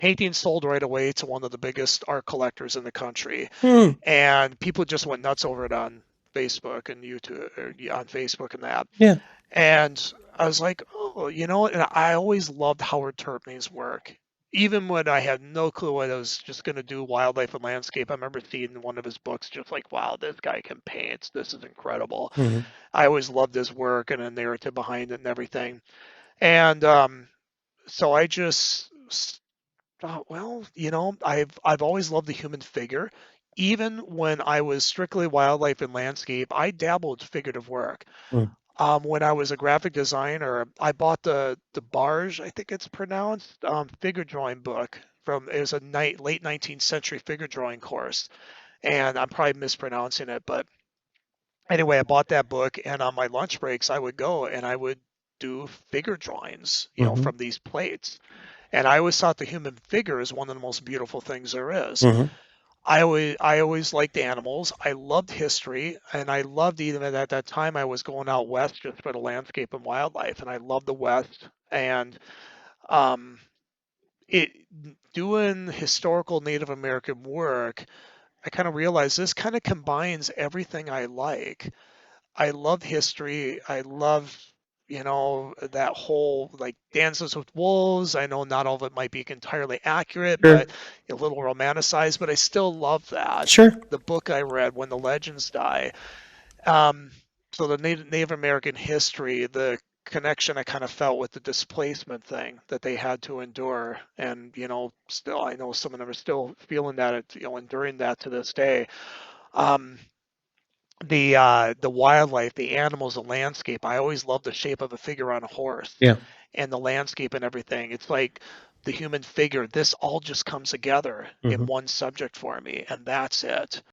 painting sold right away to one of the biggest art collectors in the country, Hmm. and people just went nuts over it on Facebook and YouTube, or yeah, on Facebook and that. Yeah. And I was like, oh, and I always loved Howard Turpney's work. Even when I had no clue what I was just going to do wildlife and landscape, I remember seeing one of his books, just like, wow, this guy can paint. This is incredible. Hmm. I always loved his work and the narrative behind it and everything. And so I just thought, well, I've always loved the human figure. Even when I was strictly wildlife and landscape, I dabbled figurative work. Hmm. When I was a graphic designer, I bought the Barge, I think it's pronounced, figure drawing book from it was a late 19th century figure drawing course, and I'm probably mispronouncing it, but anyway, I bought that book, and on my lunch breaks, I would go and I would do figure drawings, Hmm. from these plates. And I always thought the human figure is one of the most beautiful things there is. Hmm. I always liked animals. I loved history, and I loved even at that time I was going out west just for the landscape and wildlife, and I loved the West. And um, it doing historical Native American work, I kind of realized this kind of combines everything I like. I love history. I love, that whole like Dances with Wolves. I know not all of it might be entirely accurate, Sure. but a little romanticized, but I still love that. Sure. The book I read, When the Legends Die. Um, so the Native American history, the connection I kind of felt with the displacement thing that they had to endure. And, still, I know some of them are still feeling that, enduring that to this day. Um, the wildlife, the animals, the landscape. I always loved the shape of a figure on a horse Yeah. and the landscape and everything. It's like the human figure. This all just comes together in Hmm. one subject for me, and that's it.